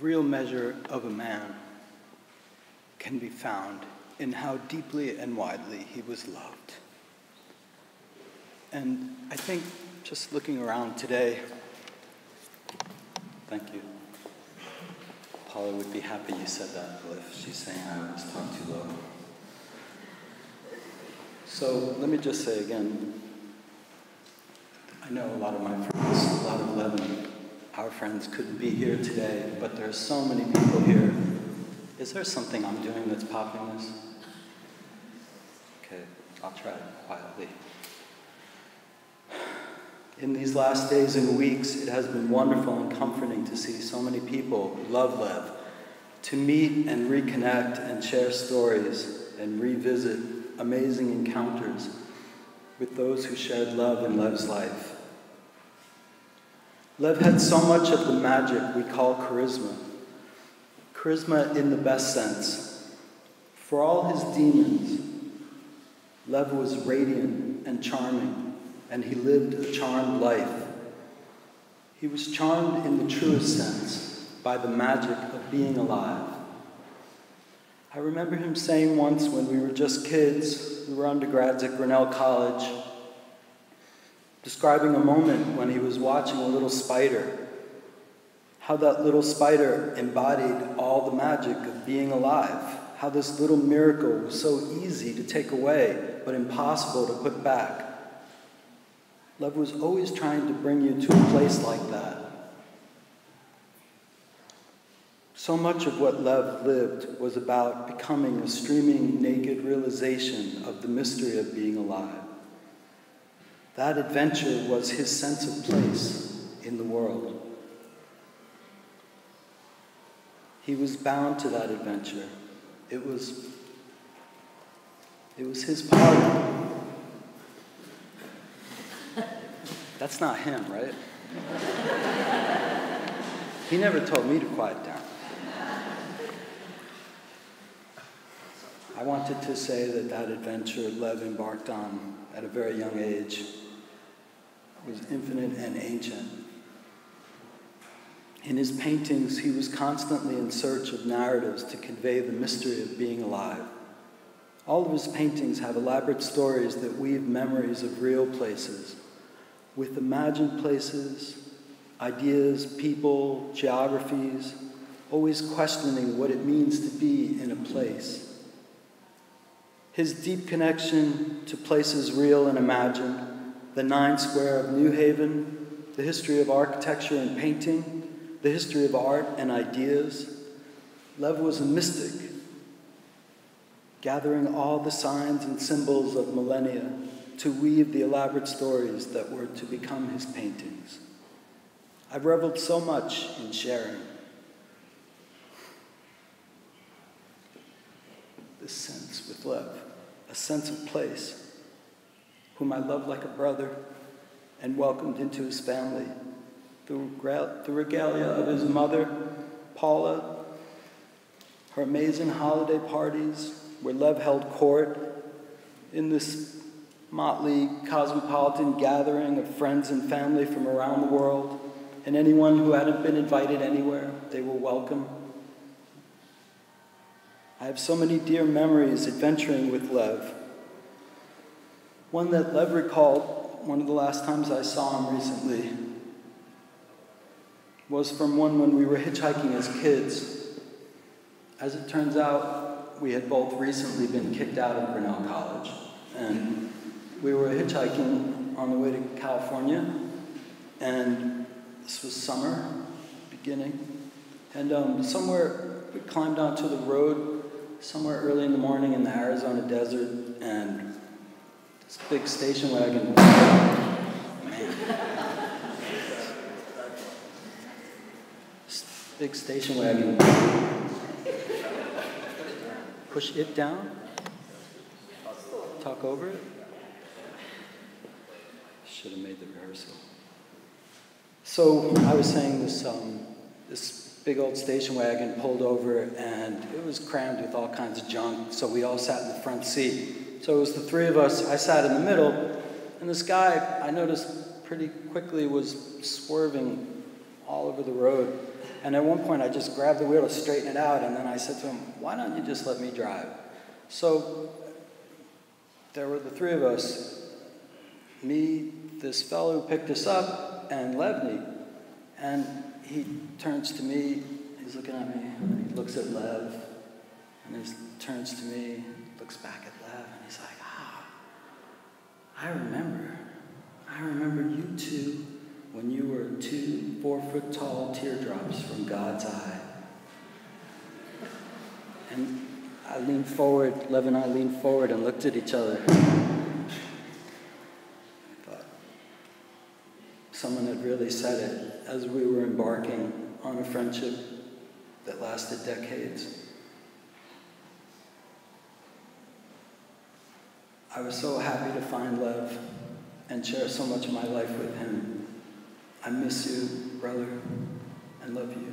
real measure of a man can be found in how deeply and widely he was loved. And I think just looking around today, thank you. Paula would be happy you said that, if she's saying I always talk too low. So let me just say again, I know a lot of my friends, a lot of Levni, our friends couldn't be here today, but there's so many people here. Is there something I'm doing that's popping this? Okay, I'll try it quietly. In these last days and weeks, it has been wonderful and comforting to see so many people who love Lev, to meet and reconnect and share stories and revisit amazing encounters with those who shared love in Lev's life. Lev had so much of the magic we call charisma. Charisma in the best sense. For all his demons, Lev was radiant and charming, and he lived a charmed life. He was charmed in the truest sense by the magic of being alive. I remember him saying once when we were just kids, we were undergrads at Grinnell College, describing a moment when he was watching a little spider, how that little spider embodied all the magic of being alive, how this little miracle was so easy to take away, but impossible to put back. Lev was always trying to bring you to a place like that. So much of what Lev lived was about becoming a streaming, naked realization of the mystery of being alive. That adventure was his sense of place in the world. He was bound to that adventure. It was his party. That's not him, right? He never told me to quiet down. I wanted to say that adventure Lev embarked on at a very young age was infinite and ancient. In his paintings, he was constantly in search of narratives to convey the mystery of being alive. All of his paintings have elaborate stories that weave memories of real places, with imagined places, ideas, people, geographies, always questioning what it means to be in a place. His deep connection to places real and imagined, the 9 Square of New Haven, the history of architecture and painting, the history of art and ideas. Lev was a mystic, gathering all the signs and symbols of millennia to weave the elaborate stories that were to become his paintings. I've reveled so much in sharing this sense with Lev, a sense of place, whom I loved like a brother and welcomed into his family. The regalia of his mother, Paula, her amazing holiday parties, where Lev held court in this motley cosmopolitan gathering of friends and family from around the world, and anyone who hadn't been invited anywhere, they were welcome. I have so many dear memories adventuring with Lev. One that Lev recalled, one of the last times I saw him recently, was from one when we were hitchhiking as kids. As it turns out, we had both recently been kicked out of Grinnell College, and we were hitchhiking on the way to California, and this was summer, beginning, and somewhere we climbed onto the road somewhere early in the morning in the Arizona desert, and this big station wagon, big station wagon, push it down, talk over it. Should have made the rehearsal. So I was saying this big old station wagon pulled over, and it was crammed with all kinds of junk, so we all sat in the front seat. So it was the 3 of us. I sat in the middle, and this guy, I noticed pretty quickly, was swerving all over the road. And at one point, I just grabbed the wheel to straighten it out, and then I said to him, why don't you just let me drive? So there were the three of us, me, this fellow who picked us up, and Levni. And he turns to me, he's looking at me, and he looks at Lev, and he turns to me, looks back at Lev, and he's like, I remember you two when you were 2 4-foot-tall teardrops from God's eye. And I leaned forward, Lev and I leaned forward and looked at each other. I thought someone had really said it as we were embarking on a friendship that lasted decades. I was so happy to find Lev and share so much of my life with him. I miss you, brother, and love you.